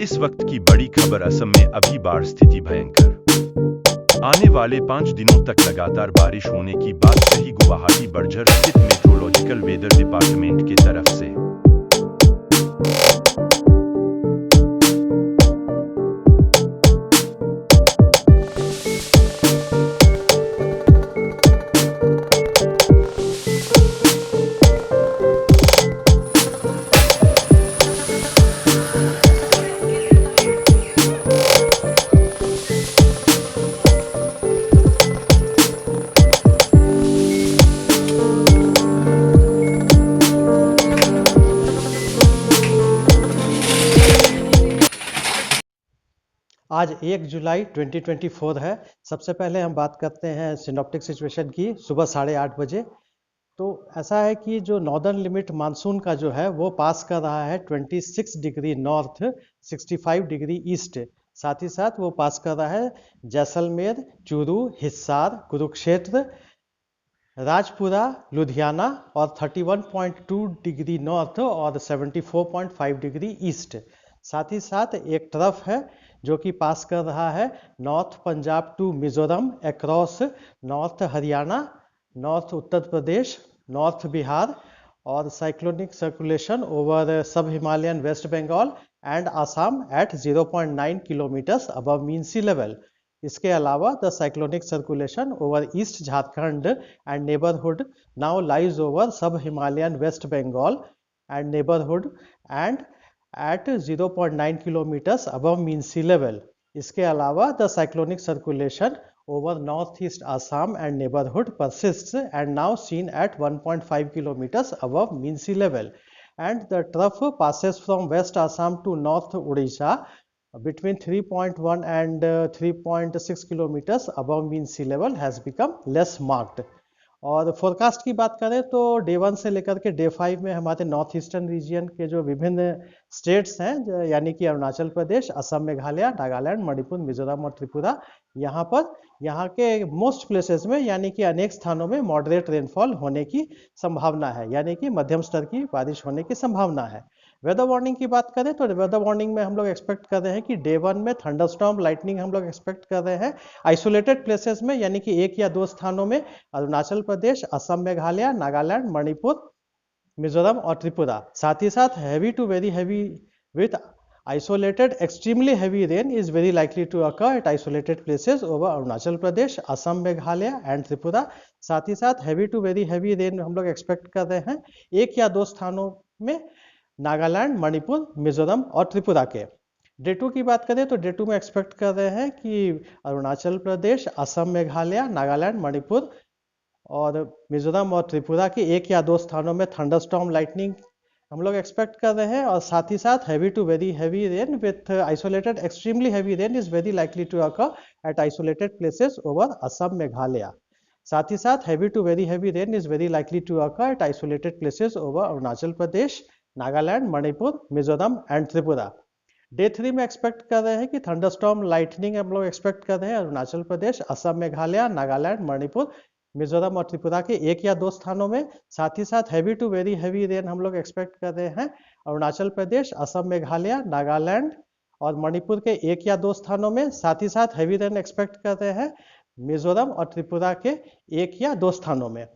इस वक्त की बड़ी खबर असम में अभी बाढ़ स्थिति भयंकर। आने वाले 5 दिनों तक लगातार बारिश होने की बात कही गुवाहाटी बर्जर स्थित मेट्रोलॉजिकल वेदर डिपार्टमेंट की तरफ से। आज 1 जुलाई 2024 है। सबसे पहले हम बात करते हैं सिनॉप्टिक सिचुएशन की सुबह 8:30 बजे। तो ऐसा है कि जो नॉर्दर्न लिमिट मानसून का जो है वो पास कर रहा है 26 डिग्री नॉर्थ 65 डिग्री ईस्ट। साथ ही साथ वो पास कर रहा है जैसलमेर, चूरू, हिसार, कुरुक्षेत्र, राजपुरा, लुधियाना और 31.2 डिग्री नॉर्थ और 74.5 डिग्री ईस्ट। साथ ही साथ एक तरफ है जो कि पास कर रहा है north Punjab to Mizoram across north Haryana, north Uttar Pradesh, north Bihar और cyclonic circulation over sub Himalayan West Bengal and Assam at 0.9 kilometres above mean sea level. इसके अलावा the cyclonic circulation over east Jharkhand and neighbourhood now lies over sub Himalayan West Bengal and neighbourhood and at 0.9 kilometers above mean sea level. इसके अलावा the cyclonic circulation over northeast Assam and neighborhood persists and now seen at 1.5 kilometers above mean sea level. And the trough passes from west Assam to north Odisha between 3.1 and 3.6 kilometers above mean sea level has become less marked. और forecast की बात करें तो day 1 से लेकर के day 5 में हमारे नॉर्थ ईस्टर्न रीजन के जो विभिन्न स्टेट्स हैं यानी कि अरुणाचल प्रदेश, असम, मेघालय, नागालैंड, मणिपुर, मिजोरम और त्रिपुरा, यहाँ के मोस्ट प्लेसेस में यानी कि अनेक स्थानों में मॉडरेट रेनफॉल होने की संभावना है, यानी कि मध्यम स्तर की बारिश होने की संभावना है। वेदर वार्निंग की बात करें तो वेदर वार्निंग में हम लोग एक्सपेक्ट कर रहे हैं कि डे 1 में थंडरस्टॉर्म लाइटनिंग हम लोग एक्सपेक्ट कर रहे हैं आइसोलेटेड प्लेसेस में, यानी कि 1 या 2 स्थानों में अरुणाचल प्रदेश, असम, मेघालय, नागालैंड, मणिपुर, मिजोरम और त्रिपुरा। साथ ही साथ heavy to very heavy with isolated extremely heavy rain is very likely to occur at isolated places over Arunachal Pradesh, Assam, Meghalaya and Tripura. साथ ही साथ heavy to very heavy rain हम लोग एक्सपेक्ट कर रहे हैं 1 या 2 स्थानों में नागालैंड, मणिपुर, मिजोरम और त्रिपुरा के। डे 2 की बात करें तो डे 2 में एक्सपेक्ट कर रहे हैं कि अरुणाचल प्रदेश, असम, मेघालय, नागालैंड, मणिपुर और मिजोरम और त्रिपुरा के 1 या 2 स्थानों में थंडरस्टॉर्म लाइटनिंग हम लोग एक्सपेक्ट कर रहे हैं। और साथ ही साथ heavy to very heavy rain with isolated extremely heavy rain is very likely to occur at isolated places over Assam, Meghalaya. साथ ही साथ heavy to very heavy rain is very likely to occur at isolated places over Arunachal Pradesh, Nagaland, Manipur, Mizoram and Tripura. Day 3 में expect कर रहे हैं कि thunderstorm lightning हम लोग एक्सपेक्ट कर रहे हैं अरुणाचल प्रदेश, असम, मेघालय, नागालैंड, मणिपुर, मिजोरम और त्रिपुरा के 1 या 2 स्थानों में। साथ ही साथ heavy to very heavy rain हम लोग एक्सपेक्ट कर रहे हैं अरुणाचल प्रदेश, असम, मेघालय, नागालैंड और मणिपुर के 1 या 2 स्थानों में। साथ ही साथ हैवी रेन एक्सपेक्ट कर रहे हैं मिजोरम और त्रिपुरा के 1 या 2 स्थानों में।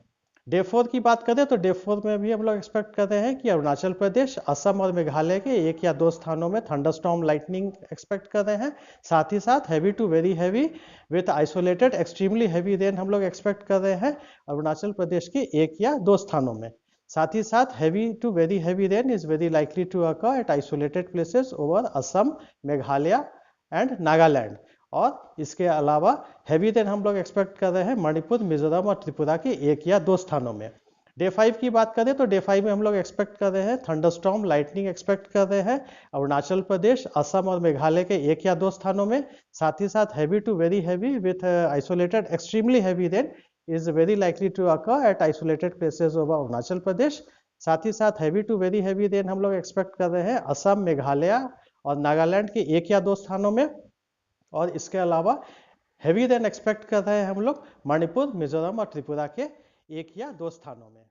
डे 4 की बात करें तो डे 4 में भी हम लोग एक्सपेक्ट कर रहे हैं कि अरुणाचल प्रदेश, असम और मेघालय के 1 या 2 स्थानों में थंडरस्टॉर्म लाइटनिंग एक्सपेक्ट कर रहे हैं। साथ ही साथ heavy to very heavy with isolated extremely heavy rain हम लोग एक्सपेक्ट कर रहे हैं अरुणाचल प्रदेश के 1 या 2 स्थानों में। साथ ही साथ heavy to very heavy rain is very likely to occur at isolated places over Assam, Meghalaya and Nagaland. और इसके अलावा हैवी रेन हम लोग एक्सपेक्ट कर रहे हैं मणिपुर, मिजोरम और त्रिपुरा के 1 या 2 स्थानों में। डे 5 की बात करें तो डे 5 में हम लोग एक्सपेक्ट कर रहे हैं थंडरस्टॉर्म लाइटनिंग एक्सपेक्ट कर रहे हैं अरुणाचल प्रदेश, असम और मेघालय के 1 या 2 स्थानों में। साथ ही साथ heavy to very heavy with isolated extremely heavy rain is very likely to occur at isolated places over Arunachal Pradesh. साथ ही साथ heavy to very heavy rain हम लोग एक्सपेक्ट कर रहे हैं असम, मेघालय और नागालैंड के 1 या 2 स्थानों में। और इसके अलावा हैवी रेन एक्सपेक्ट कर रहे हैं हम लोग मणिपुर, मिजोरम और त्रिपुरा के 1 या 2 स्थानों में।